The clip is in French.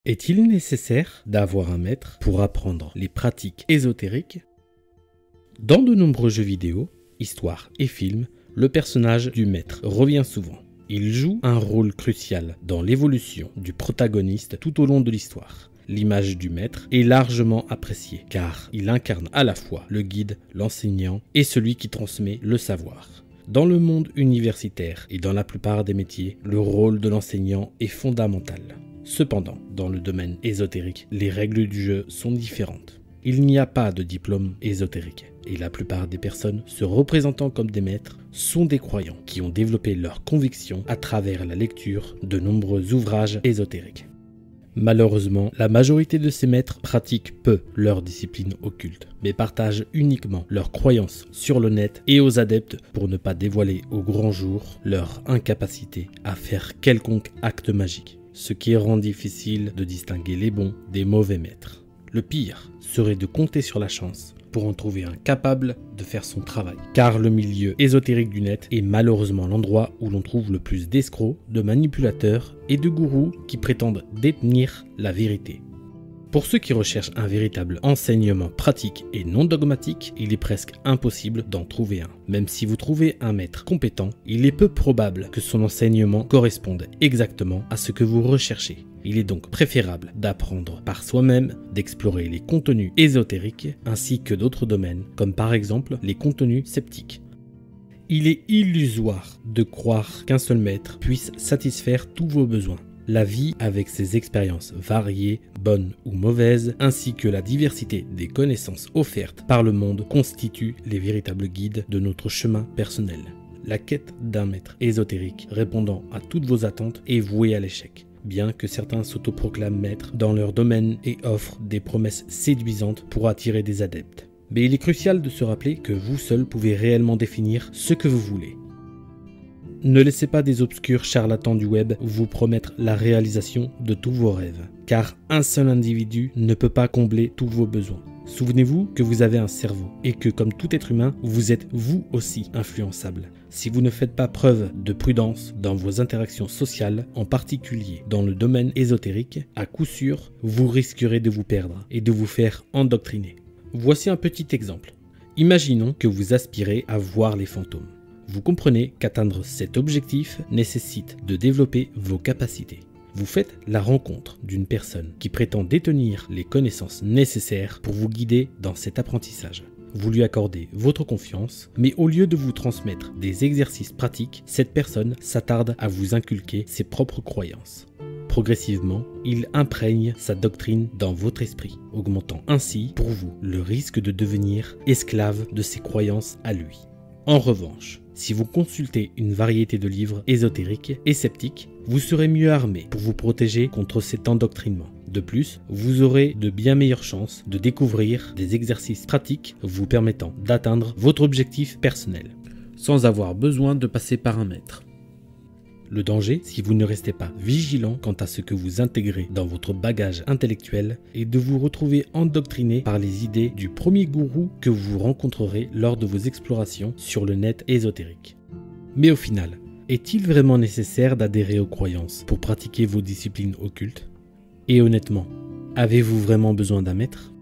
Est-il nécessaire d'avoir un maître pour apprendre les pratiques ésotériques? Dans de nombreux jeux vidéo, histoires et films, le personnage du maître revient souvent. Il joue un rôle crucial dans l'évolution du protagoniste tout au long de l'histoire. L'image du maître est largement appréciée car il incarne à la fois le guide, l'enseignant et celui qui transmet le savoir. Dans le monde universitaire et dans la plupart des métiers, le rôle de l'enseignant est fondamental. Cependant, dans le domaine ésotérique, les règles du jeu sont différentes. Il n'y a pas de diplôme ésotérique et la plupart des personnes se représentant comme des maîtres sont des croyants qui ont développé leurs convictions à travers la lecture de nombreux ouvrages ésotériques. Malheureusement, la majorité de ces maîtres pratiquent peu leur discipline occulte, mais partagent uniquement leurs croyances sur le net et aux adeptes pour ne pas dévoiler au grand jour leur incapacité à faire quelconque acte magique, ce qui rend difficile de distinguer les bons des mauvais maîtres. Le pire serait de compter sur la chance pour en trouver un capable de faire son travail. Car le milieu ésotérique du net est malheureusement l'endroit où l'on trouve le plus d'escrocs, de manipulateurs et de gourous qui prétendent détenir la vérité. Pour ceux qui recherchent un véritable enseignement pratique et non dogmatique, il est presque impossible d'en trouver un. Même si vous trouvez un maître compétent, il est peu probable que son enseignement corresponde exactement à ce que vous recherchez. Il est donc préférable d'apprendre par soi-même, d'explorer les contenus ésotériques ainsi que d'autres domaines, comme par exemple les contenus sceptiques. Il est illusoire de croire qu'un seul maître puisse satisfaire tous vos besoins. La vie, avec ses expériences variées, bonnes ou mauvaises, ainsi que la diversité des connaissances offertes par le monde, constituent les véritables guides de notre chemin personnel. La quête d'un maître ésotérique répondant à toutes vos attentes est vouée à l'échec. Bien que certains s'autoproclament maîtres dans leur domaine et offrent des promesses séduisantes pour attirer des adeptes. Mais il est crucial de se rappeler que vous seul pouvez réellement définir ce que vous voulez. Ne laissez pas des obscurs charlatans du web vous promettre la réalisation de tous vos rêves, car un seul individu ne peut pas combler tous vos besoins. Souvenez-vous que vous avez un cerveau et que comme tout être humain, vous êtes vous aussi influençable. Si vous ne faites pas preuve de prudence dans vos interactions sociales, en particulier dans le domaine ésotérique, à coup sûr, vous risquerez de vous perdre et de vous faire endoctriner. Voici un petit exemple. Imaginons que vous aspirez à voir les fantômes. Vous comprenez qu'atteindre cet objectif nécessite de développer vos capacités. Vous faites la rencontre d'une personne qui prétend détenir les connaissances nécessaires pour vous guider dans cet apprentissage. Vous lui accordez votre confiance, mais au lieu de vous transmettre des exercices pratiques, cette personne s'attarde à vous inculquer ses propres croyances. Progressivement, il imprègne sa doctrine dans votre esprit, augmentant ainsi pour vous le risque de devenir esclave de ses croyances à lui. En revanche, si vous consultez une variété de livres ésotériques et sceptiques, vous serez mieux armé pour vous protéger contre cet endoctrinement. De plus, vous aurez de bien meilleures chances de découvrir des exercices pratiques vous permettant d'atteindre votre objectif personnel, sans avoir besoin de passer par un maître. Le danger, si vous ne restez pas vigilant quant à ce que vous intégrez dans votre bagage intellectuel, est de vous retrouver endoctriné par les idées du premier gourou que vous rencontrerez lors de vos explorations sur le net ésotérique. Mais au final, est-il vraiment nécessaire d'adhérer aux croyances pour pratiquer vos disciplines occultes? Et honnêtement, avez-vous vraiment besoin d'un maître?